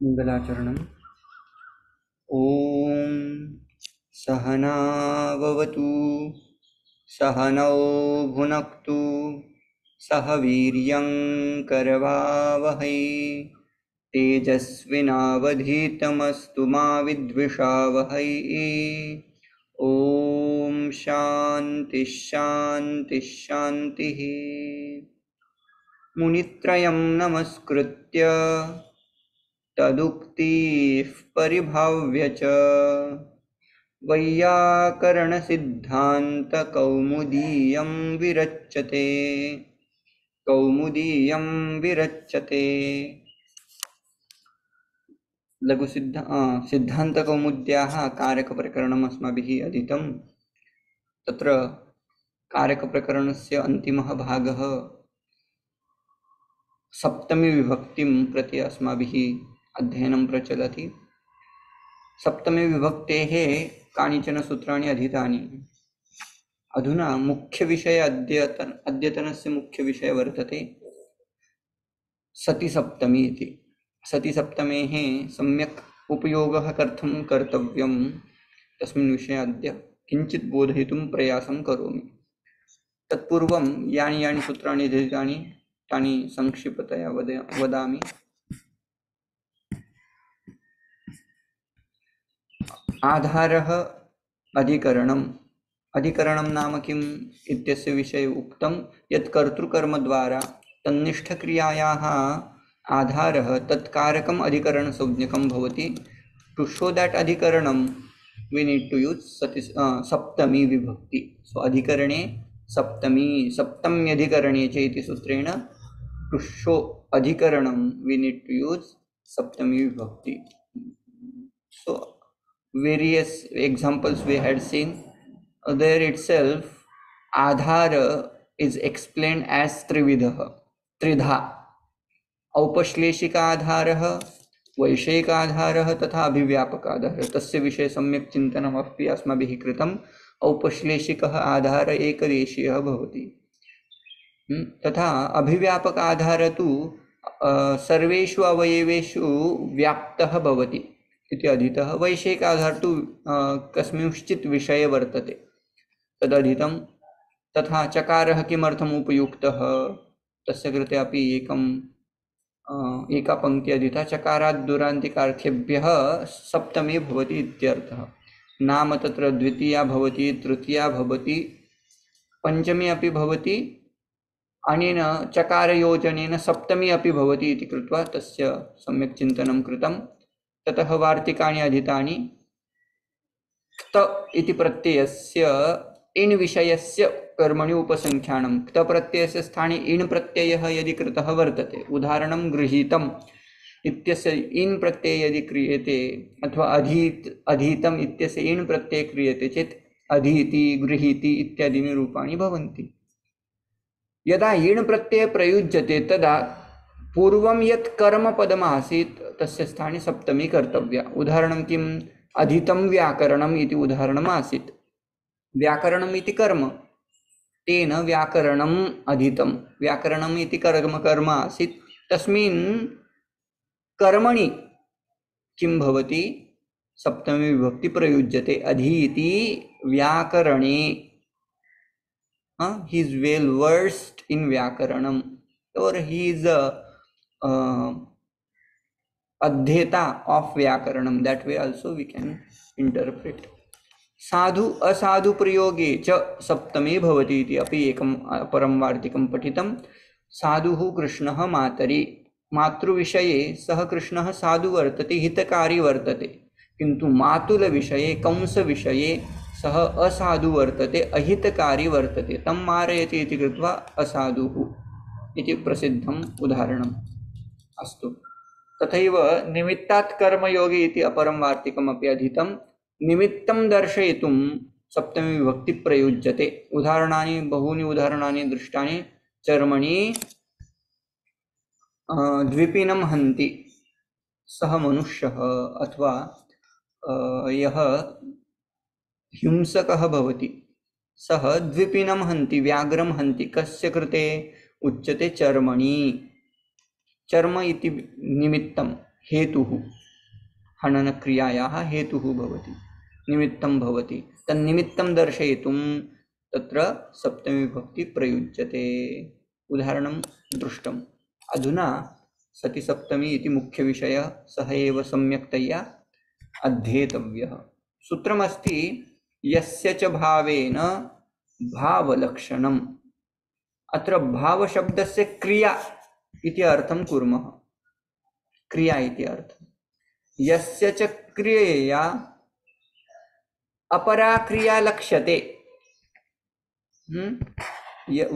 मङ्गलाचरणम्। ॐ सहना भवतु, सहनौ भुनक्तु, सह वीर्यं करवावहै, तेजस्विनावधीतमस्तु मा विद्विषावहै। ॐ शान्ति शान्ति शान्तिः। मुनित्रयं नमस्कृत्य तदुक्तिः परिभाव्य च वैयाकरणसिद्धान्तकौमुदीयं विरच्यते कौमुदीयं विरच्यते। सिद्धान्तकौमुद्याः कारकप्रकरणम् अस्माभिः अधीतं। तत्र कारकप्रकरणस्य अन्तिमः भागः सप्तमी विभक्तिं प्रति अस्माभिः अध्ययनं प्रचलति। सप्तमी विभक्तेः कानिचन सूत्राणि अधीतानि। अधुना मुख्यविषय अद्यतनस्य मुख्यविषयः वर्तते सति सप्तमी इति। सति सप्तमेः सम्यक् उपयोगः कथं कर्तव्यं तस्मिन् विषये अद्य किञ्चित् बोधयितुं प्रयासं करोमि। तत्पूर्वं यानि यानि सूत्राणि अधीतानि तानि संक्षिप्ततया वदामि। आधारः अधिकरणम्। अधिकरणं नाम किम् इत्यस्य विषये उक्तं यत् कर्तृकर्मद्वारा तन्निष्ठक्रियायाः आधारः तत्कारकम् अधिकरणसंज्ञकं भवति। टु शो दैट अधिकरणं we need to use सप्तमी विभक्ति। सो अधिकरणे सप्तम्यधिकरणे च इति सूत्रेण टु शो अधिकरणं we need to use सप्तमी विभक्ति। So various examples we had seen. There itself Aadhaar is explained as त्रिधा औपश्लेषिक आधारः, वैषयिक आधारः तथा अभिव्यापक आधारः। तस्य विषये सम्यक् चिन्तनमपि अस्माभिः कृतम्। औपश्लेषिकः आधार एकदेशीयः भवति, तथा अभिव्यापक आधार तु सर्वेषु अवयवेषु व्याप्तः भवति इति अधीतः। वैषयिक आधार तु कस्मिंश्चित् विषये वर्तते तदधीतं। तथा चकारः किमर्थम् उपयुक्तः तस्य कृते अपि एका पंक्ति अधीता। चकारात् दुरान्तिकार्थेभ्यः सप्तमी भवति इत्यर्थः। नाम तत्र द्वितीया भवति, तृतीया भवति, पंचमी अपि भवति, अनेन चकारयोजनेन सप्तमी अपि भवति इति कृत्वा तस्य सम्यक् चिन्तनं कृतं। ततः वार्तिकानि अधीतानि। क्त इति प्रत्ययस्य इण् विषयस्य कर्मणि उपसंख्यानं। क्त प्रत्ययस्य स्थाने इण् प्रत्ययः यदि कृतः वर्तते, उदाहरणं गृहीतम् इत्यस्य इन् प्रत्यय यदि क्रियते अथवा अधीतम् इत्यस्य इन् प्रत्यय क्रियते चेत् अधीति, गृहीति इत्यादीनि रूपाणि भवन्ति। यदा इण् प्रत्यय प्रयुज्यते तदा पूर्वं यत् कर्मपदम् आसीत् तस्य स्थाने सप्तमी कर्तव्या। उदाहरणं किम्? अधीतं व्याकरणम् इति उदाहरणम् आसीत्। व्याकरणम् इति कर्म, तेन व्याकरणम् अधीतं। व्याकरणम् इति कर्म आसीत्। तस्मिन् कर्मणि किं भवति? सप्तमी विभक्ति प्रयुज्यते। अधीति व्याकरणे। he is well versed in vyakaranam, or he is a adhyeta of vyakaranam. That way also we can interpret. साधु असाधु प्रयोगे च सप्तमी भवति इति अपि एकम् अपरं वार्तिकं पठितं। साधुः कृष्णः मातरि। मातृविषये सः कृष्णः साधु वर्तते, हितकारी वर्तते, किन्तु मातुलविषये कंसविषये सः असाधु वर्तते, अहितकारी वर्तते, तं मारयति इति कृत्वा असाधुः इति प्रसिद्धम् उदाहरणम्। अस्तु, तथैव निमित्तात् कर्मयोगे इति अपरं वार्तिकमपि अधीतं। निमित्तं दर्शयितुं सप्तमी विभक्ति प्रयुज्यते। उदाहरणानि बहूनि उदाहरणानि दृष्टानि। चर्मणि द्विपिनं हन्ति, सः मनुष्यः अथवा यः हिंसकः भवति सः द्विपिनं हन्ति, व्याघ्रं हन्ति। कस्य कृते उच्यते? चर्मणि। चर्म इति निमित्तं। हेतुः, हननक्रियायाः हेतुः भवति, निमित्तं भवति, तन्निमित्तं दर्शयितुं तत्र सप्तमी विभक्ति प्रयुज्यते। उदाहरणं दृष्टम्। अधुना सति सप्तमी इति मुख्यविषयः सः एव सम्यक्तया अध्येतव्यः। सूत्रमस्ति यस्य च भावेन भावलक्षणम्। अत्र भावशब्दस्य क्रिया इति अर्थं कुर्मः। क्रिया इति अर्थः। यस्य च क्रियया अपरा क्रिया लक्ष्यते।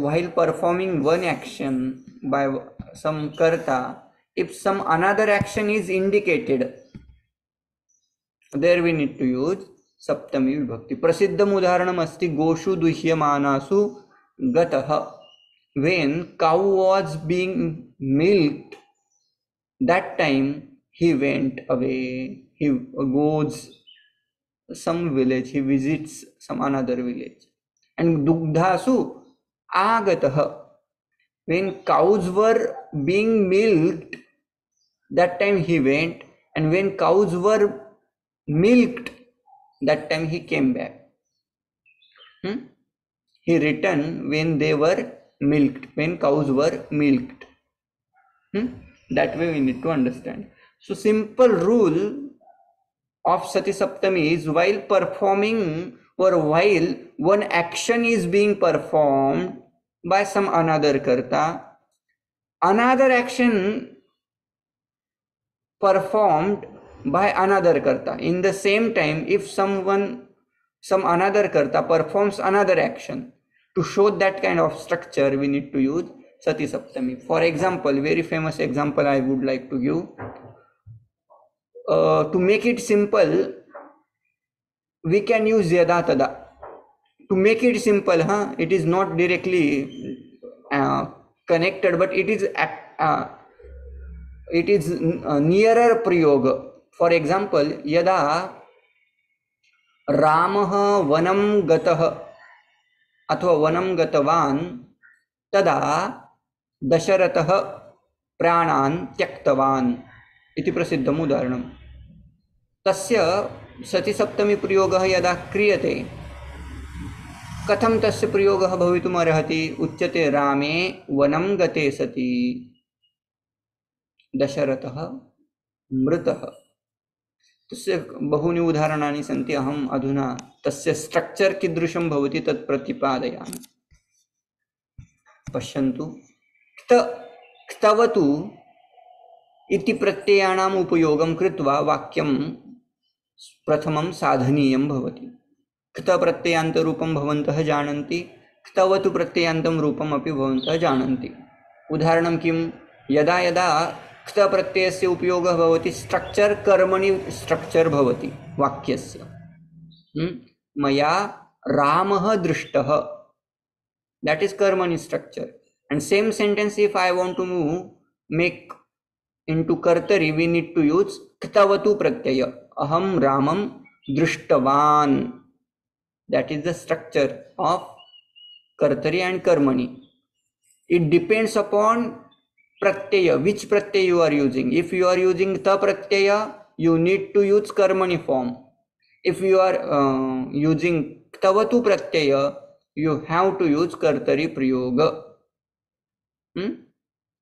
While performing one action by some karta, if some another action is indicated, there we need to use saptami vibhakti. Prasiddham udaharanam asti goshu duhyamanasu gatah. When cow was being milked, that time he went away. He goes some village, he visits some another village. And dugdhasu agatah. When cows were being milked, that time he went, and when cows were milked, that time he came back. He returned when they were milked, when cows were milked. That way we need to understand. So simple rule of Sati Saptami is while performing or while one action is being performed by some another karta, another action performed by another karta. In the same time, if some another karta performs another action, to show that kind of structure, we need to use Sati Saptami. For example, very famous example I would like to give. To make it simple, we can use Yada Tada. To make it simple, it is not directly connected, but it is nearer prayoga. For example, Yada Ramah Vanam Gatah अथवा वनं गतवान् तदा दशरथः प्राणान् त्यक्तवान् इति प्रसिद्धम् उदाहरणम्। तस्य सति सप्तमी प्रयोगः यदा क्रियते कथं तस्य प्रयोगः भवितुम् अर्हति? उच्यते रामे वनं गते सति दशरथः मृतः। तस्य बहूनि उदाहरणानि सन्ति। अहम् अधुना तस्य स्ट्रक्चर् कीदृशं भवति तत् प्रतिपादयामि। पश्यन्तु। क्तवतु इति प्रत्ययानाम् उपयोगं कृत्वा वाक्यं प्रथमं साधनीयं भवति। क्त प्रत्ययान्तरूपं भवन्तः जानन्ति, क्तवतु प्रत्ययान्तं रूपम् अपि भवन्तः जानन्ति। उदाहरणं किं? यदा यदा क्त प्रत्ययस्य उपयोगः भवति स्ट्रक्चर कर्मणि स्ट्रक्चर भवति वाक्यस्य। मया रामः दृष्टः, that is कर्मणि structure. And same sentence if I want to make into कर्तरि, we need to use क्तवतु प्रत्यय। अहं रामं दृष्टवान्, that is the structure of कर्तरि and कर्मणि. It depends upon pratyaya, which pratyaya you are using. If you are using ta pratyaya, you need to use karmani form. If you are using ktavatu pratyaya, you have to use kartari prayoga.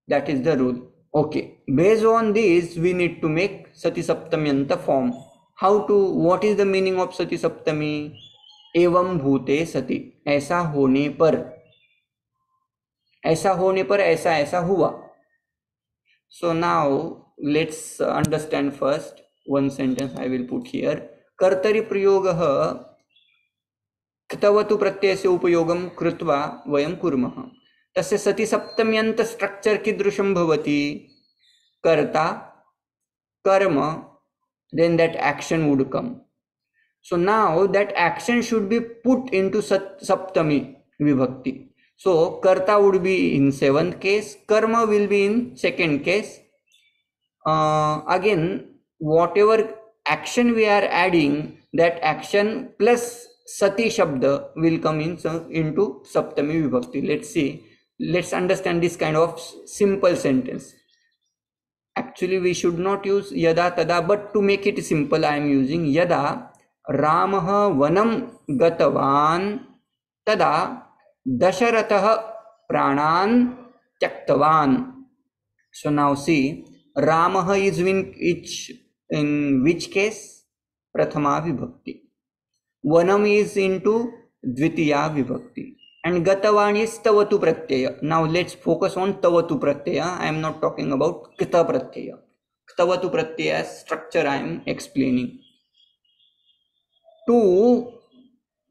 That is the rule. Okay, based on this we need to make sati saptamyanta form. How to? What is the meaning of sati saptami? एवं भूते सति, ऐसा होने पर, ऐसा होने पर ऐसा ऐसा हुआ. So now let's understand first one sentence I will put here. कर्तरि प्रयोगः कृतवतु प्रत्ययस्य उपयोगं कृत्वा वयं कुर्मः. तस्य सति सप्तम्यन्त स्ट्रक्चर कीदृशं भवति? कर्ता, कर्म, then that action would come. So now that action should be put into saptami vibhakti. So karta would be in 7th case, karma will be in 2nd case. Again, whatever action we are adding, that action plus sati shabda will come into saptami vibhakti. Let's see. Let's understand this kind of simple sentence. actually we should not use yada tada, but to make it simple I am using yada Ramah vanam gatavan tada Dasharatah pranan tyaktavan. So now see, Ramah is in which case? Prathama vibhakti. Vanam is into Dvitiya vibhakti. And Gatavan is Tavatu pratyaya. Now let's focus on Tavatu pratyaya. I am not talking about Kita pratyaya. Tavatu pratyaya structure I am explaining. To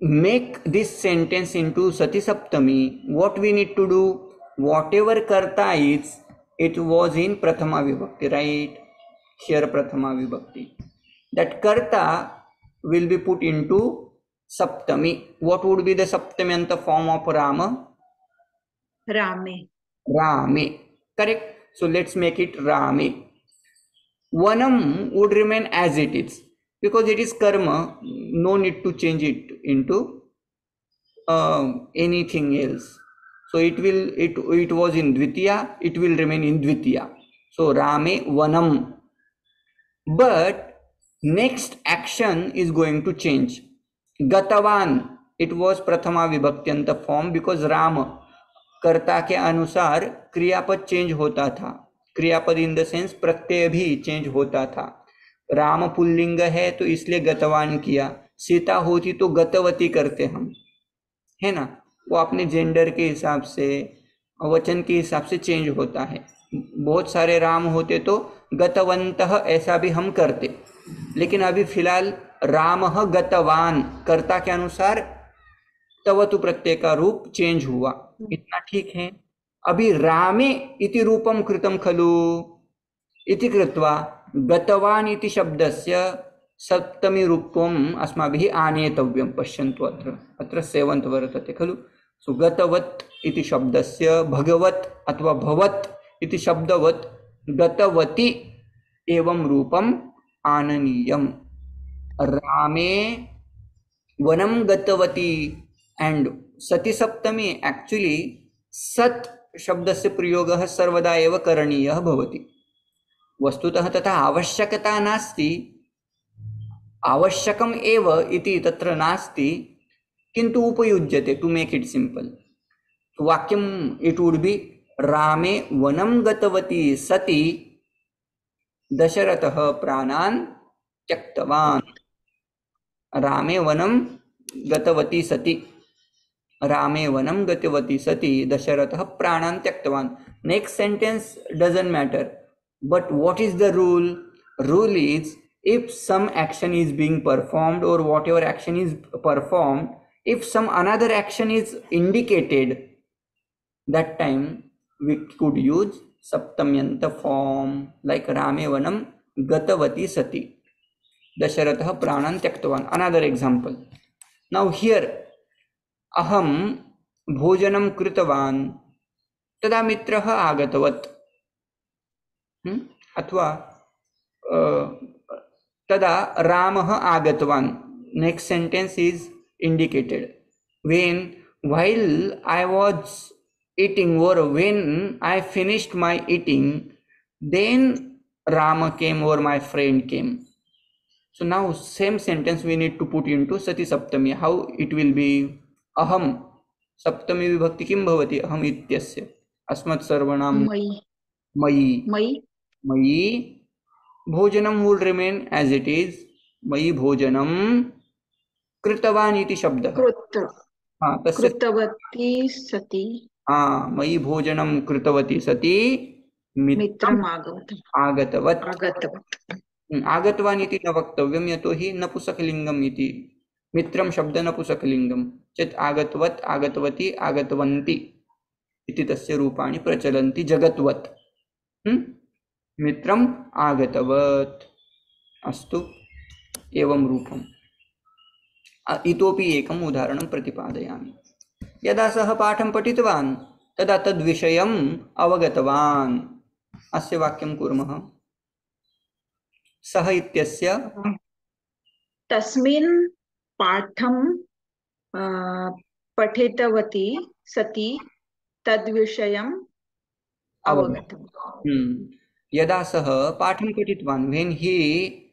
make this sentence into Sati Saptami, what we need to do? Whatever karta is, it was in Prathama vibhakti, right? Here Prathama vibhakti. That karta will be put into Saptami. What would be the Saptamyanta form of Rama? Rame. Rame. Correct. So let's make it Rame. Vanam would remain as it is because it is karma. No need to change it into anything else. So it was in Dvitiya. It will remain in Dvitiya. So Rame Vanam. But next action is going to change. Gatavan, it was Prathama Vibhaktiyanta form because Ram कर्ता के अनुसार क्रियापद change होता था. क्रियापद in the sense प्रत्यय भी change होता था. राम पुल्लिंग है तो इसलिए गतवान किया. सीता होती तो गतवती करते हम, है ना. वो अपने जेंडर के हिसाब से, वचन के हिसाब से चेंज होता है. बहुत सारे राम होते तो गतवंतः ऐसा भी हम करते. लेकिन अभी फिलहाल रामः गतवान कर्ता के अनुसार तवतु प्रत्यय का रूप चेंज हुआ. इतना ठीक है. अभी रामे इति रूपम कृतम खलु इति कृत्वा गतवान इति शब्दस्य सप्तमी रूपम अस्माभिः आनेतव्यं. पश्यन्तु अत्र सेवंत वर्तते खलु. सो गतवत् इति शब्दस्य भगवत् अथवा भवत् इति शब्दवत् गतवती एवं रूपम आननीयम. रामे वनम गतवती एंड सती सप्तमी एक्चुअली सत् शब्दस्य प्रयोगः सर्वदा एव करणीयः भवति. वस्तुतः तथा आवश्यकता नास्ति, आवश्यकम् एव इति तत्र नास्ति, किन्तु उपयुज्यते टू मेक इट सिंपल. वाक्यम इट वुड बी रामे वनं गतवती सती दशरथः प्राणान् त्यक्तवान्. रामे वनं गतवती सती, रामे वनं गतवती सती दशरथः प्राणान् त्यक्तवान्. Next sentence doesn't matter, but what is the rule? Rule is if some action is being performed or whatever action is performed, if some another action is indicated, that time we could use saptamyanta form like Rame vanam gatavati sati dasharatah pranan tyaktavan. Another example. Now here aham bhojanam kritavan tada mitrah agatavat. अथवा तदा रामः आगतवान्. Next sentence is indicated when while I was eating or when I finished my eating, then Rama came or my friend came. So now same sentence we need to put into Sati Saptami. How it will be? Aham Saptami vibhakti किं भवति? अहम इत्यस्य अस्मत् सर्वनाम मयि. मयि भोजनम will remain as it is. मयि भोजनम कृतवान इति शब्दः. कृतवती सती. मयि भोजनम कृतवती सती मित्रम आगतवत्. आगतवान इति न वक्तव्यं यतोहि नपुंसकलिंगम इति. मित्रम शब्द नपुंसकलिंगम चेत् आगतवत् आगतवती आगतवन्ति इति तस्य रूपाणि प्रचलन्ति जगत्वत्. मित्रम आगतवत्. अस्तु एवं रूपम. इतोपि एकम् उदाहरणं प्रतिपादयामि. यदा सः पाठं पठितवान् तदा तद्विषयम् अवगतवान्. अस्य वाक्यं कुर्मः. सः इत्यस्य तस्मिन् पाठं पठितवती सती तद्विषयम् अवगतम्. यदा सः पाठं पठितवान्, when he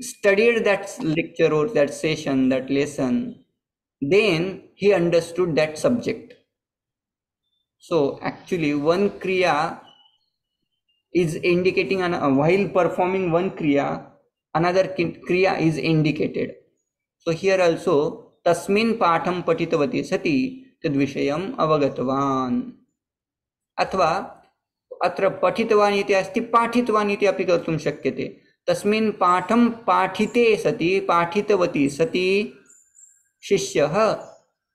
studied that lecture or that session, that lesson, then he understood that subject. So actually one kriya is indicating while performing one kriya, another kriya is indicated. So here also tasmin patham patitavati sati tad vishayam avagatvan, अथवा अत्र पठितवान् इति अस्ति, पाठितवान् इति अपि कर्तुं शक्यते. तस्मिन् पाठं पाठिते सति, पाठितवती सति शिष्यः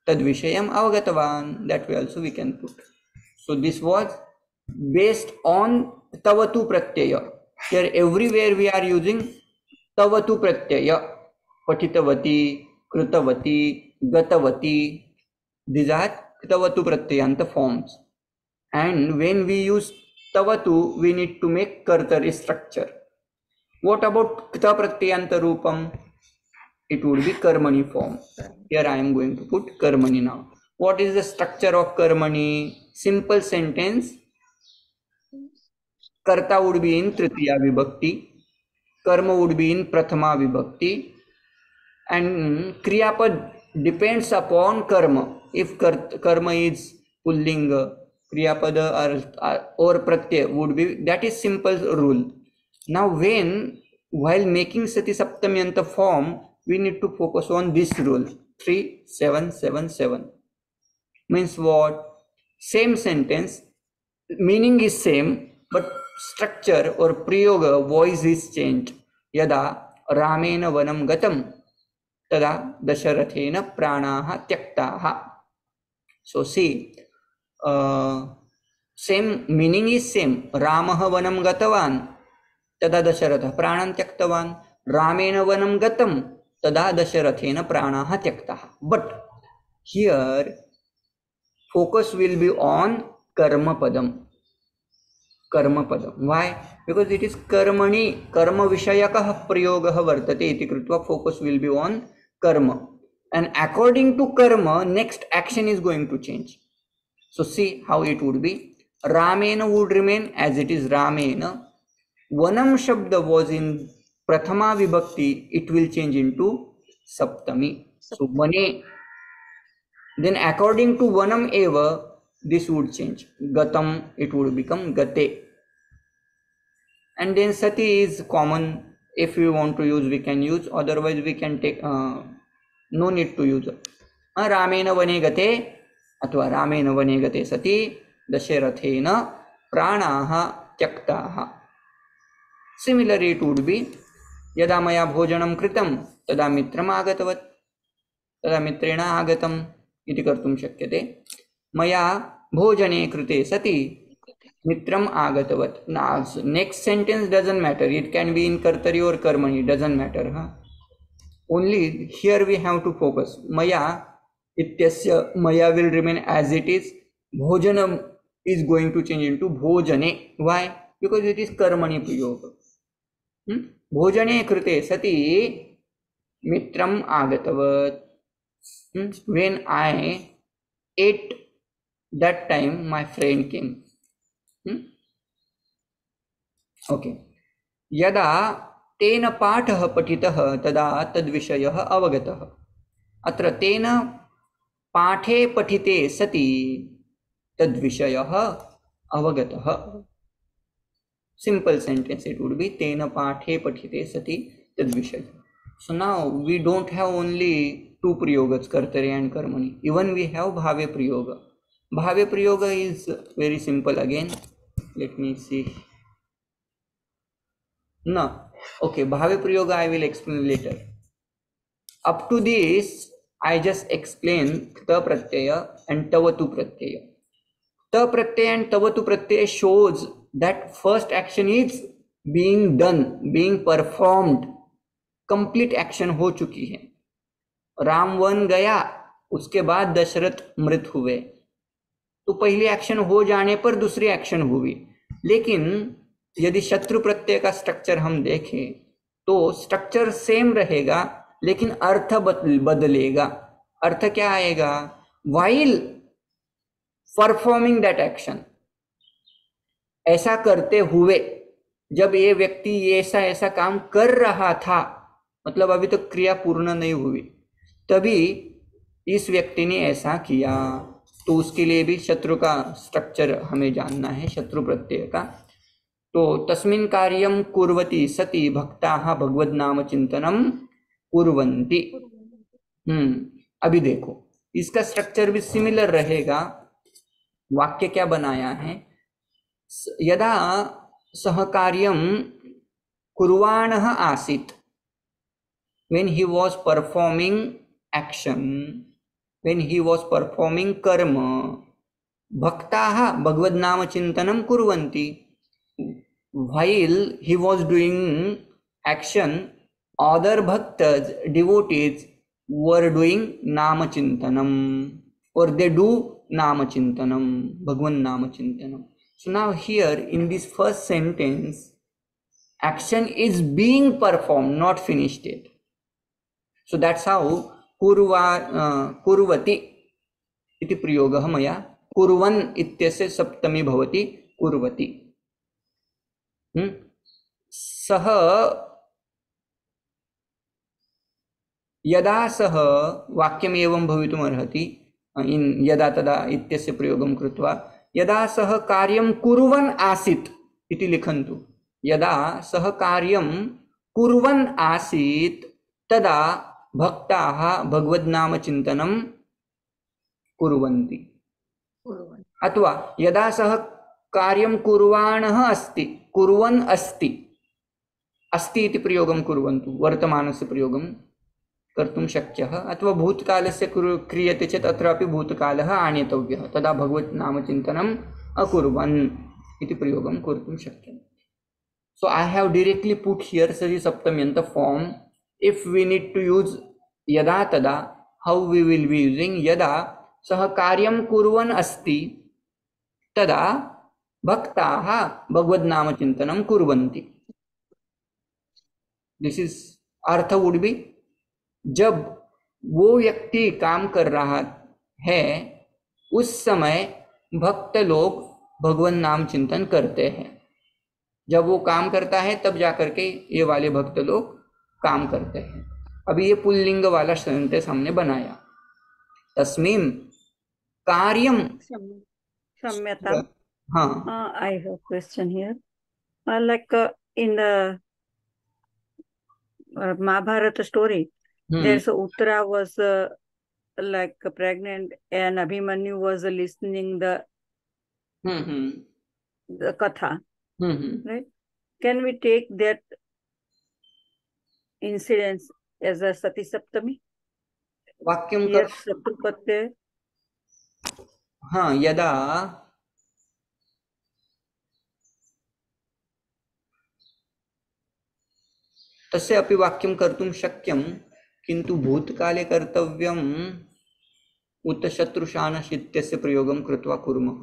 तद्विषयम् अवगतवान्. That way also we can put. So this was based on tavatu pratyaya. Here everywhere we are using tavatu pratyaya. Patitavati, krutavati, gatavati. These are tavatu pratyayanta forms. And when we use tavatu, we need to make kartari structure. What about kta pratyayanta rupam? It would be karmani form. Here I am going to put karmani now. What is the structure of karmani? Simple sentence. Karta would be in tritiya vibhakti. Karma would be in prathama vibhakti. And kriyapad depends upon karma. If karma is pullinga, kriyapada or pratyay would be, that is simple rule. Now while making sati saptamyanta form, we need to focus on this rule 3777. Means what? Same sentence, meaning is same, but structure or prayoga, voice is changed. Yada ramena vanam gatam tada dasharathena pranaha tyaktaha. So see, same meaning is same. Ramah vanam gatavan tada dasharatha pranam tyaktavan. Ramena vanam gatam tada dasharathena pranaha tyaktaha. But here focus will be on karma padam. Karma padam. Why? Because it is karmani, karma vishayakah prayogah vartate iti krutva. Focus will be on karma. And according to karma, next action is going to change. So see how it would be. Ramena would remain as it is Ramena. Vanam shabda was in Prathama Vibhakti, it will change into Saptami. So Vane. Then according to Vanam Eva, this would change. Gatam, it would become Gate. And then Sati is common. If we want to use, we can use. Otherwise, we can take, no need to use. Ramena Vane Gate. अथवा रामेण वने गते सति दशरथेन प्राणाः त्यक्ताः. Similarly it would be यदा मया भोजनं कृतं तदा मित्रम् आगतवत्, तदा मित्रेण आगतम् इति कर्तुं शक्यते. मया भोजने कृते सति मित्रम् आगतवत्. Now next sentence doesn't matter, it can be in कर्तरि or कर्मणि, doesn't matter. Only here we have to focus. Maya ityasya, maya will remain as it is. Bhojanam is going to change into bhojane. Why? Because it is karmani prayoga. Bhojane krute sati mitram agatavat. When I ate, that time my friend came. Okay. Yada तेन पाठः पठितः तदा तद्विषयः अवगतः. अत्र तेन पाठे पठिते सति तद्विषयः अवगतः. Simple sentence it would be तेन पाठे पठिते सति तद्विषयः. So now we don't have only two prayogas, kartari and karmani. Even we have bhave prayoga. Bhave prayoga is very simple again. Let me see. No. Okay, bhave prayoga I will explain later. Up to this, I just explained ta pratyaya and tavatu pratyaya. Ta pratyaya and tavatu pratyaya shows that first action is being done, being performed. Complete action हो चुकी है. Ram one गया, उसके बाद दशरथ मृत हुए. तो पहली एक्शन हो जाने पर दूसरी एक्शन हुई. लेकिन यदि शत्रु प्रत्यय का स्ट्रक्चर हम देखें तो स्ट्रक्चर सेम रहेगा लेकिन अर्थ बदलेगा. अर्थ क्या आएगा? while performing that action, ऐसा करते हुए. जब ये व्यक्ति ऐसा ऐसा काम कर रहा था, मतलब अभी तक क्रिया पूर्ण नहीं हुई, तभी इस व्यक्ति ने ऐसा किया, तो उसके लिए भी शत्रु का स्ट्रक्चर हमें जानना है, शत्रु प्रत्यय का। तो तस्मिन् कार्यं कुर्वती सति भक्ताः भगवद नाम चिंतनम कुर्वन्ति। अभी देखो इसका स्ट्रक्चर भी सिमिलर रहेगा। वाक्य क्या बनाया है, यदा सह कार्यं कुर्वाणः आसीत्, when he was performing action, when he was performing karma, bhaktaah bhagavad nama chintanam kurvanti, while he was doing action, other bhaktas, devotees were doing nama chintanam, or they do nama chintanam, bhagwan nama chintanam. So now here in this first sentence, action is being performed, not finished yet. So that's how kurvati इति प्रयोगः मया कुर्वन् इत्यस्य सप्तमी भवति कुर्वति। सः यदा सः वाक्यम् एवं भवितुम् अर्हति, यदा तदा इत्यस्य प्रयोगं कृत्वा यदा सः कार्यं कुर्वन् आसीत् इति लिखन्तु। यदा सः कार्यं कुर्वन् आसीत् तदा भक्ताः भगवद्नाम चिन्तनं कुर्वन्ति। अथवा यदा सः कार्यं कुर्वाणः अस्ति, कुर्वन् अस्ति, अस्ति इति प्रयोगं कुर्वन्तु, वर्तमानस्य प्रयोगं कर्तुं शक्यः। अथवा भूतकालस्य क्रियते चेत् अत्रापि भूतकालः आनेतव्यः, तदा भगवद्नाम चिन्तनम् अकुर्वन् इति प्रयोगं कर्तुं शक्यते। So I have directly put here Sari Saptamyanta form. If we need to use yada tada, how we will be using? Yada सह कार्यं कुर्वन् अस्ति तदा भक्ताः भगवद नाम चिंतनं कुर्वन्ति। This is earth would be, जब वो व्यक्ति काम कर रहा है उस समय भक्त लोग भगवान नाम चिंतन करते हैं। जब वो काम करता है तब जाकर के ये वाले भक्त लोग काम करते हैं। अभी ये पुल्लिंग वाला सेंटेंस हमने बनाया, तस्मिन् कार्यम Samyata. हाँ I have a question here. Like in the Mahabharata story, there's Uttara was like pregnant and Abhimanyu was listening the katha, right? Can we take that incident as a Sati Saptami? वाक्यम Yes, Satrupatya. हाँ, यदा तस्य अपि वाक्यं कर्तुं शक्यं, किन्तु भूतकाले कर्तव्यम् उत शत्रुशानस् इत्यस्य प्रयोगं कृत्वा कुर्मः।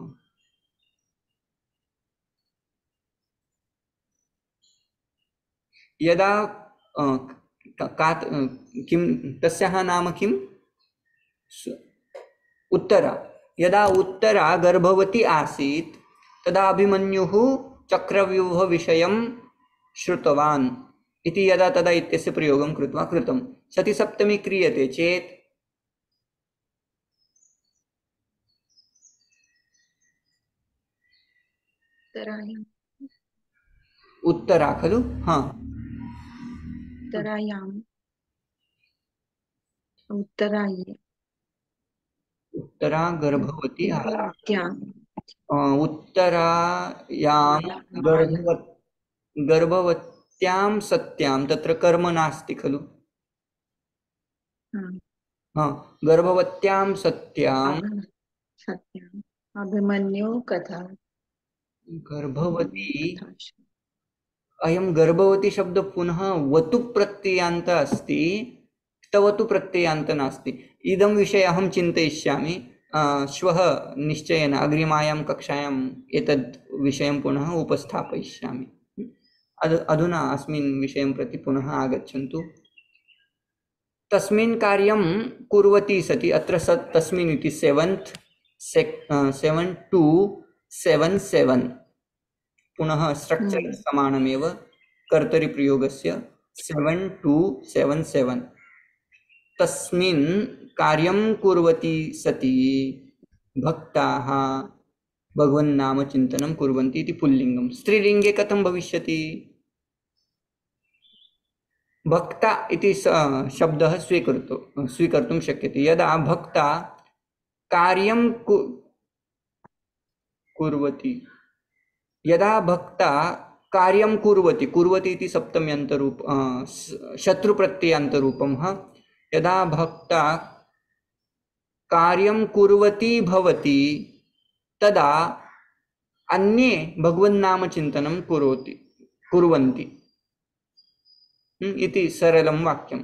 यदा किं तस्याः नाम किम्? उत्तरा। यदा उत्तरा गर्भवती आसीत् तदा अभिमन्युः चक्रव्यूह विषयं श्रुतवान् इति यदा तदा इत्यस्य प्रयोगं कृत्वा कृतं। सति सप्तमी क्रियते चेत् उत्तरा खलु? हाँ, उत्तरा गर्भवती उत्तरायां गर्भवत्यां सत्यां तत्र कर्म नास्ति खलु? हाँ, गर्भवत्यां सत्यां अभिमन्यु कथा गर्भवती। अयं गर्भवती शब्द पुनः वतु प्रत्ययान्त अस्ति, तवतु प्रत्ययान्त नास्ति। इदं विषये अहं चिन्तयिष्यामि, श्वः निश्चयेन अग्रिमायां कक्षायाम् एतद् विषयं पुनः उपस्थापयिष्यामि। अधुना अस्मिन् विषयं प्रति पुनः आगच्छन्तु। तस्मिन् कार्यं कुर्वती सति, अत्र तस्मिन् इति 7 to 7 7 पुनः स्ट्रक्चर समानमेव कर्तरिप्रयोगस्य 7277 तस्मिन् कार्यं कुर्वती सति भक्ताः भगवन्नाम चिन्तनं कुर्वन्ति इति पुल्लिङ्गं। स्त्रीलिङ्गे कथं भविष्यति? भक्ता इति शब्दः स्वीकर्तुं शक्यते। यदा भक्ता कार्यं कुर्वति, यदा भक्ता कार्यं कुर्वति, कुर्वति इति सप्तम्यन्तरूप शत्रुप्रत्ययान्तरूपं। यदा भक्ता कार्यं कुर्वती भवति तदा अन्ये भगवन्नामचिन्तनं कुर्वन्ति इति सरलं वाक्यं।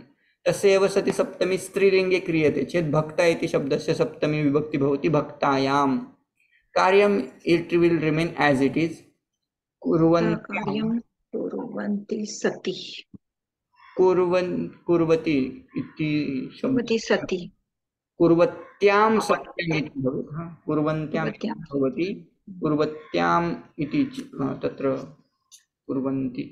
तस्यैव सति सप्तमी स्त्रीलिङ्गे क्रियते चेत् भक्ता इति शब्दस्य सप्तमी विभक्ति भवति भक्तायां। कार्यं it will remain as it is. कार्यं कुर्वन्ति सति कुर्वती इति कुर्वति सति कुर्वत्यां सत्यम् इति भवेत्। कुर्वन्त्यां भवति कुर्वत्याम् इति तत्र कुर्वन्ति।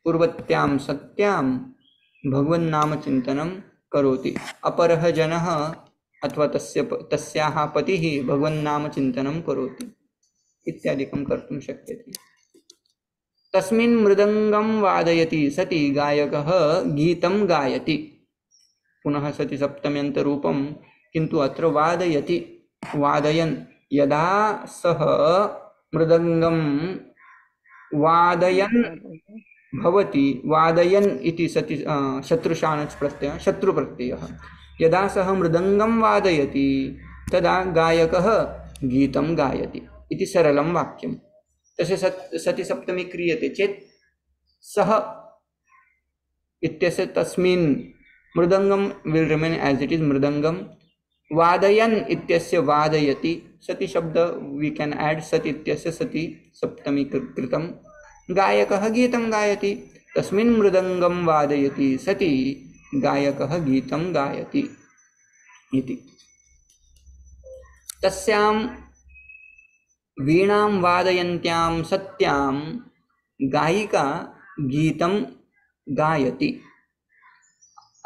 कुर्वत्यां सत्यां भगवन्नामचिन्तनं करोति। अपरः जनः अथवा तस्याः पतिः भगवन्नामचिन्तनं करोति इत्यादिकं कर्तुं शक्यते। तस्मिन् मृदङ्गं वादयति सति गायकः गीतं गायति। पुनः सति सप्तम्यन्तरूपं, किन्तु अत्र वादयति, वादयन्। यदा सः मृदङ्गं वादयन् भवति, वादयन् इति सति शत्रुशानच् प्रत्ययः, शत्रुप्रत्ययः। यदा सः मृदङ्गं वादयति तदा गायकः गीतं गायति इति सरलं वाक्यं। तस्य सति सप्तमी क्रियते चेत् सः इत्यस्य तस्मिन् मृदङ्गं will remain as it is मृदङ्गं। वादयन् इत्यस्य वादयति, सति शब्द वी कैन ऐड सति इत्यस्य सति सप्तमी कृतं। गायकः गीतं गायति, तस्मिन् मृदङ्गं वादयति सति गायकः गीतं गायति इति। तस्यां वीणां वादयन्त्यां सत्यां गायिका गीतं गायति।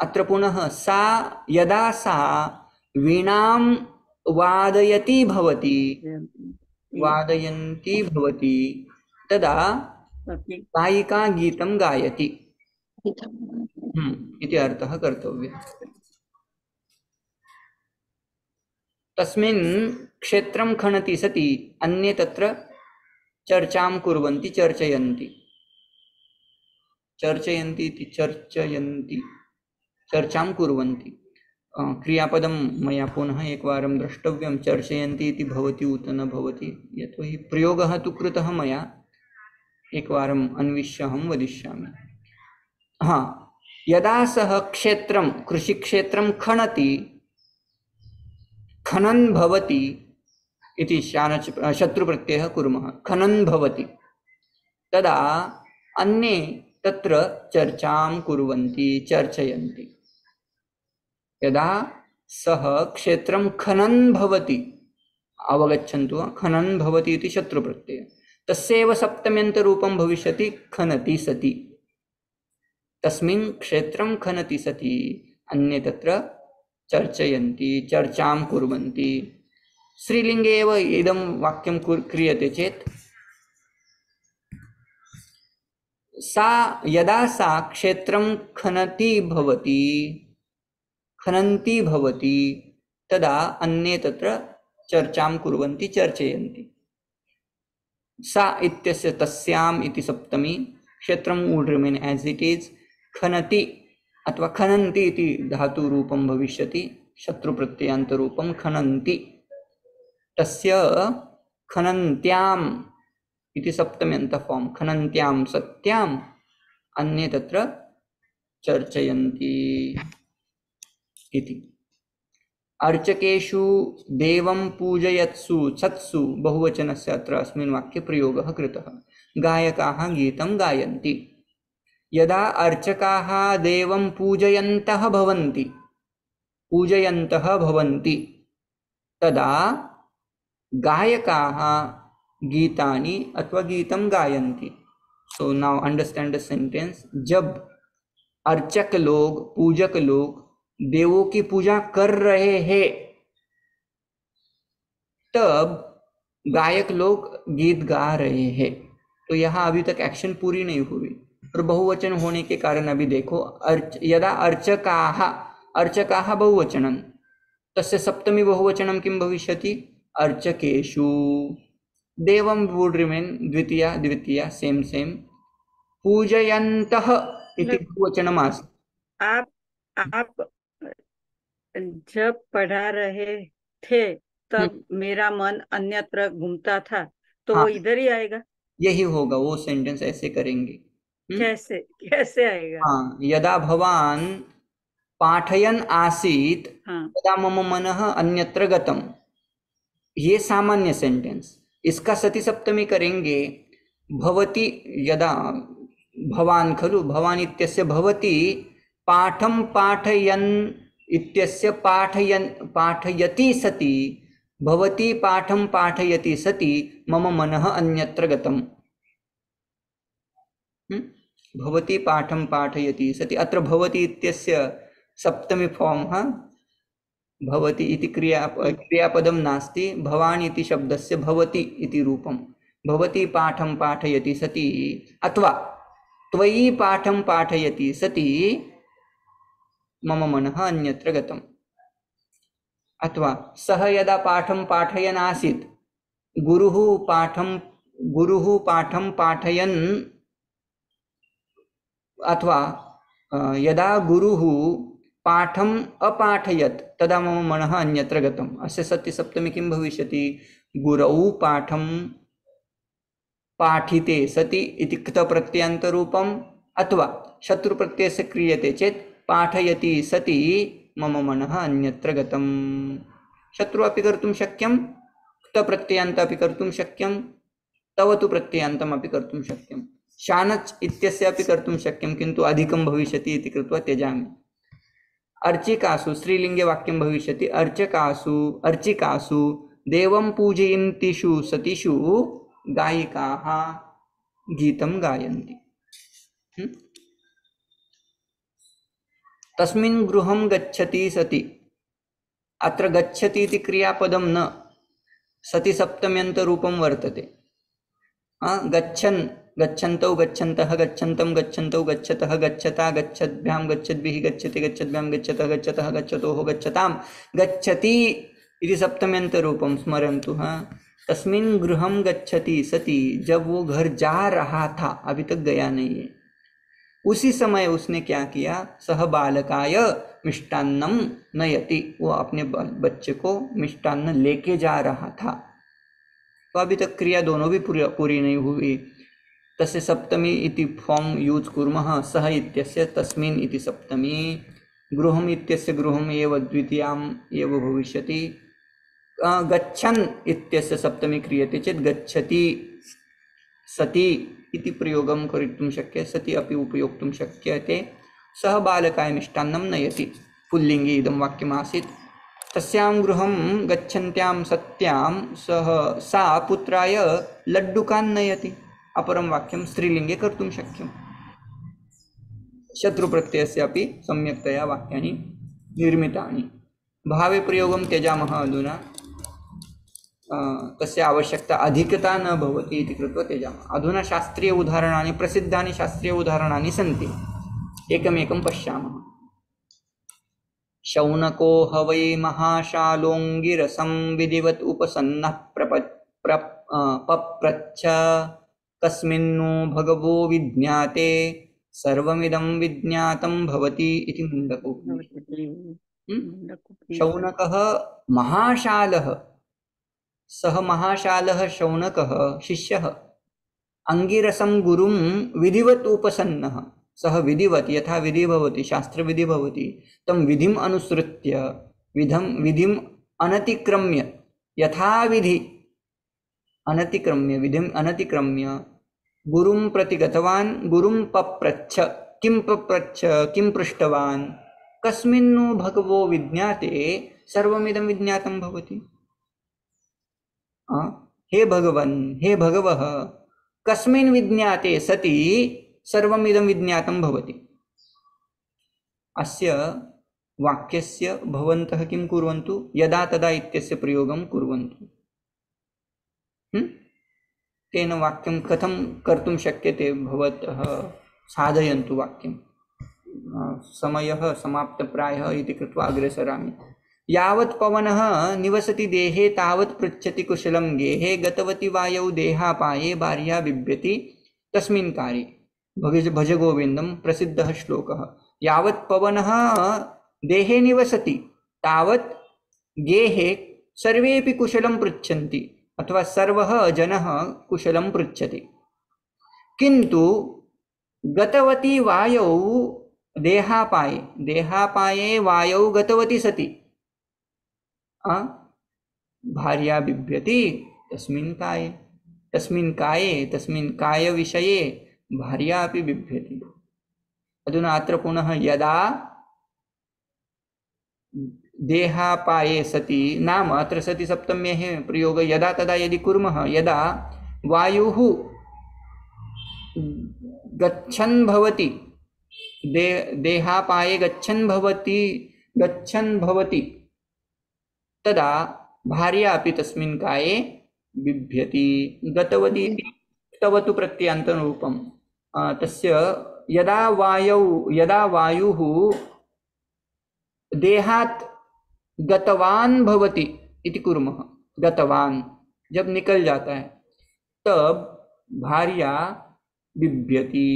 अत्र पुनः सा, यदा सा वीणां वादयती भवति, वादयन्ती भवति तदा गायिका गीतं गायति इति अर्थः कर्तव्यः। तस्मिन् क्षेत्रं खनति सति अन्ये तत्र चर्चां कुर्वन्ति, चर्चयन्ति। चर्चयन्ति इति चर्चयन्ति, चर्चां कुर्वन्ति। क्रियापदं मया पुनः एकवारं द्रष्टव्यं। चर्चयन्ति इति भवति उत न भवति, यतोहि प्रयोगः तु कृतः मया। एकवारम् अन्विष्य अहं वदिष्यामि। यदा सः क्षेत्रं, कृषिक्षेत्रं खनति, खनन् भवति इति शत्रुप्रत्ययः कुर्मः, खनन् भवति, तदा अन्ये तत्र चर्चां कुर्वन्ति, चर्चयन्ति। यदा सः क्षेत्रं खनन् भवति, अवगच्छन्तु, खनन् भवति इति शत्रुप्रत्ययः, तस्यैव सप्तम्यन्तरूपं भविष्यति खनति सति। तस्मिन् क्षेत्रं खनति सति अन्ये तत्र चर्चयन्ति, चर्चां कुर्वन्ति। स्त्रीलिङ्गे एव इदं वाक्यं क्रियते चेत् सा, यदा सा क्षेत्रं खनन्ती भवति तदा अन्ये तत्र चर्चां कुर्वन्ति, चर्चयन्ति। सा इत्यस्य तस्याम् इति सप्तमी, क्षेत्रं would remain as it is. खनति अथवा खनन्ति इति धातुरूपं भविष्यति, शत्रुप्रत्ययान्तरूपं खनन्ति। तस्य खनन्त्याम् इति सप्तम्यन्त फॉर्म, खनन्त्यां सत्याम् अन्ये तत्र चर्चयन्ति इति। अर्चकेषु देवं पूजयत्सु सत्सु बहुवचनस्य अत्र अस्मिन् वाक्ये प्रयोगः कृतः। गायकाः गीतं गायन्ति। यदा अर्चकाः देवं पूजयन्तः भवन्ति तदा गायकाः गीतानि अथवा गीतं गायन्ति। So now understand the sentence. जब अर्चक लोग, पूजक लोग देवों की पूजा कर रहे हैं तब गायक लोग गीत गा रहे हैं। तो यहाँ अभी तक एक्शन पूरी नहीं हुई और बहुवचन होने के कारण अभी देखो यदा अर्चकाः, अर्चकाः बहुवचनं, तस्य सप्तमी बहुवचनं किं भविष्यति? अर्चकेषु। देवं वुड रिमेन द्वितीया सेम पूजयन्तः इति बहुवचनम् आसीत्। आप जब पढ़ा रहे थे तब मेरा मन अन्यत्र घूमता था, तो हाँ, वो इधर ही आएगा। यही होगा, वो सेंटेंस ऐसे करेंगे। कैसे आएगा? हाँ, यदा भवान पाठयन आसीत तदा मम मनः अन्यत्र गतम, ये सामान्य सेंटेंस। इसका सती सप्तमी करेंगे भवति, यदा भवान खलु, भवान इत्यस्य भवति पाठं पाठयन इत्यस्य पाठयति सति, भवति पाठं पाठयति सति मम मनः अन्यत्र गतम्। भवति पाठं पाठयति सति, अत्र भवति इत्यस्य सप्तमी फॉर्म भवति इति क्रियापदं नास्ति, भवान् इति शब्दस्य भवति इति रूपं। भवति पाठं पाठयति सति अथवा त्वयि पाठं पाठयति सति मम मनः अन्यत्र गतम्। अथवा सः यदा पाठं पाठयन् आसीत्, गुरुः पाठं पाठयन्, अथवा यदा गुरुः पाठम् अपाठयत् तदा मम मनः अन्यत्र गतम्। अस्य सति सप्तमी किं भविष्यति? गुरौ पाठं पाठिते सति इति क्तप्रत्ययान्तरूपम्, अथवा शत्रुप्रत्ययस्य क्रियते चेत् पाठयति सति मम मनः अन्यत्र गतम्। शत्रु अपि कर्तुं शक्यं, क्तप्रत्ययान्त अपि कर्तुं शक्यं, तवतु प्रत्ययान्तम् अपि कर्तुं शक्यं, शानच् इत्यस्य अपि कर्तुं शक्यं, किन्तु अधिकं भविष्यति इति कृत्वा त्यजामि। अर्चिकासु स्त्रीलिंगे वाक्यं भविष्यति अर्चिकासु देवं पूजयन्तीषु सतीषु गायिकाः गीतं गायन्ति। तस्मिन् गृहं गच्छति सति, अत्र गच्छति इति क्रियापदं न, सति सप्तम्यन्तरूपं वर्तते। गच्छन्, गच्छन्तौ गच्छन्तः, गच्छन्तं गच्छन्तौ, गच्छतः गच्छता, गच्छद्भ्यां गच्छद्भिः, गच्छति गच्छद्भ्यां, गच्छतः गच्छतः, गच्छतोः गच्छतां, गच्छति इति सप्तम्यन्तरूपं स्मरन्तु। तस्मिन् गृहं गच्छति सति, जब वो घर जा रहा था, अभी तक गया नहीं है, उसी समय उसने क्या किया? सह बालकाय मिष्टान्नम नयति, वो अपने बच्चे को मिष्टान्न लेके जा रहा था। तो अभी तक क्रिया दोनों भी पूरी नहीं हुई। तस्य सप्तमी इति फॉर्म यूज कुर्मः। सह इत्यस्य तस्मिन् इति सप्तमी, गृहम् इत्यस्य गृहम् एव द्वितीयाम् एव भविष्यति। गच्छन् इत्यस्य सप्तमी क्रियते चेत् गच्छति सति इति प्रयोगं कर्तुं शक्यते, सति अपि उपयोक्तुं शक्यते। सः बालकाय मिष्टान्नं नयति, पुल्लिङ्गे इदं वाक्यमासीत्। तस्यां गृहं गच्छन्त्यां सत्यां सा पुत्राय लड्डुकान् नयति, अपरं वाक्यं स्त्रीलिङ्गे कर्तुं शक्यं। शत्रुप्रत्ययस्य अपि सम्यक्तया वाक्यानि निर्मितानि। भावे प्रयोगं त्यजामः अधुना, तस्य आवश्यकता अधिकता न भवति इति कृत्वा त्यजामः। अधुना शास्त्रीय उदाहरणानि, प्रसिद्धानि शास्त्रीय उदाहरणानि सन्ति, एकमेकं पश्यामः। शौनको ह वै महाशालोङ्गिरसं विधिवत् उपसन्नः पप्रच्छ कस्मिन्नु भगवो विज्ञाते सर्वमिदं विज्ञातं भवति इति मुण्डकोपनिषत्। शौनकः महाशालः, सः महाशालः शौनकः शिष्यः, अंगिरसं गुरुं विधिवत् उपसन्नः, सः विधिवत्, यथा विधि भवति, शास्त्रविधि भवति, तं विधिम् अनुसृत्य, विधिम् अनतिक्रम्य, यथा विधि अनतिक्रम्य, विधिम् अनतिक्रम्य गुरुं प्रति गतवान् गुरुं पप्रच्छ किं पृष्टवान् कस्मिन्नु भगवो विज्ञाते सर्वमिदं विज्ञातं भवति। हे भगवन् हे भगवः कस्मिन् विज्ञाते सति सर्वमिदं विज्ञातं भवति। अस्य वाक्यस्य भवन्तः किं कुर्वन्तु यदा तदा इत्यस्य प्रयोगं कुर्वन्तु। तेन वाक्यं कथं कर्तुं शक्यते भवतः साधयन्तु वाक्यं। समयः समाप्तप्रायः इति कृत्वा अग्रेसरामि। यावत् पवनः निवसति देहे तावत् पृच्छति कुशलं गेहे गतवती वायौ देहापाये भार्या बिभ्यति तस्मिन् काले। भज गोविन्दं प्रसिद्धः श्लोकः। यावत् पवनः देहे निवसति तावत् गेहे सर्वेपि कुशलं पृच्छन्ति अथवा सर्वः जनः कुशलं पृच्छति। किन्तु गतवती वायौ देहापाये वायौ गतवती सति भार्या बिभ्यति तस्मिन् काये विषये भार्या अपि बिभ्यति। अधुना अत्र पुनः यदा देहापाये सति नाम अत्र सति सप्तम्यः प्रयोग यदा तदा यदि कुर्मः यदा वायुः गच्छन् भवति देहापाये गच्छन् भवति तदा भार्या अपि तस्मिन् काये बिभ्यति। गतवती तवतु प्रत्ययान्तरूपं तस्य यदा वायुः देहात् गतवान भवति इति कुर्मः। गतवान जब निकल जाता है तब भार्या बिभ्यति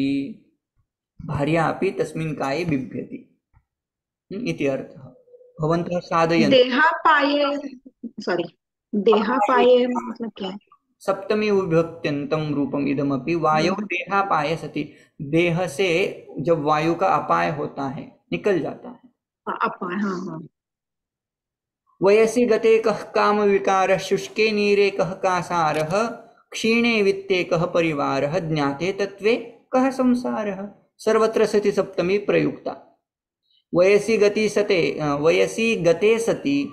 भार्या अपि तस्मिन् काये बिभ्यति इति अर्थः। भवन्तः साधयन्तु। देहापाये मतलब क्या है? सप्तमी विभक्त्यन्तं रूपम इदमपि वायु देहापाये सति। देह से जब वायु का अपाय होता है निकल जाता है अपाय। हाँ। वयसि गते कः काम विकारः शुष्के नीरे कः कासारः क्षीणे वित्ते कः परिवारः ज्ञाते तत्त्वे कः संसारः। सर्वत्र सति सप्तमी प्रयुक्ता। वयसि गते सति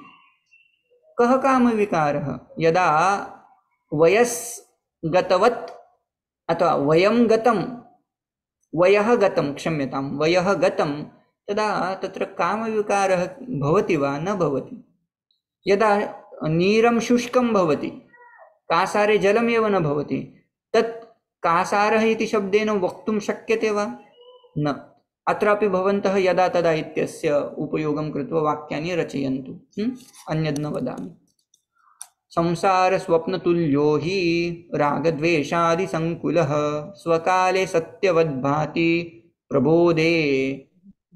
कः काम विकारः। यदा वयस् गतवत् अथवा वयं गतं वयः गतं क्षम्यतां वयः गतं तदा तत्र कामविकारः भवति वा न भवति। यदा नीरं शुष्कं भवति कासारे जलमेव न भवति तत् कासारः इति शब्देन वक्तुं शक्यते वा न। अत्रापि भवन्तः यदा तदा इत्यस्य उपयोगं कृत्वा वाक्यानि रचयन्तु। अन्यद् न वदामि। संसार स्वप्नतुल्यो हि रागद्वेषादि संकुलः स्वकाले सत्यवद्भाति प्रबोधे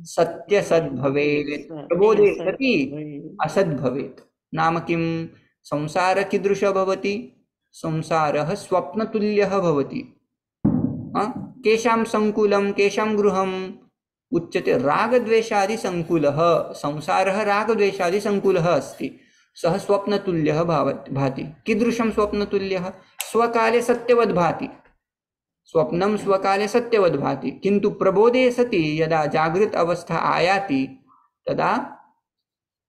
सत्यसद्भवेत्। प्रबोधे सति असद्भवेत् नाम किं। संसार कीदृशः भवति। संसारः स्वप्नतुल्यः भवति। केषां संकुलं केषां गृहम् उच्यते रागद्वेषादि संकुलः। संसारः रागद्वेषादि संकुलः अस्ति सः स्वप्नतुल्यः भाति। कीदृशं स्वप्नतुल्यः। स्वकाले सत्यवद् भाति। स्वप्नं स्वकाले सत्यवद् भाति किन्तु प्रबोधे सति यदा जागृत अवस्था आयाति तदा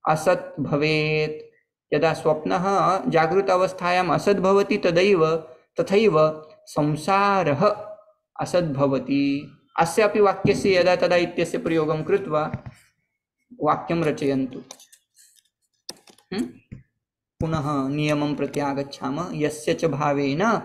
असत् भवेत्। यदा स्वप्नः जागृत अवस्थायाम् असद् भवति तथैव संसारः असद् भवति। अस्यापि वाक्यस्य यदा तदा इत्यस्य प्रयोगं कृत्वा वाक्यं रचयन्तु। पुनः नियमं प्रति आगच्छामः। यस्य च भावेन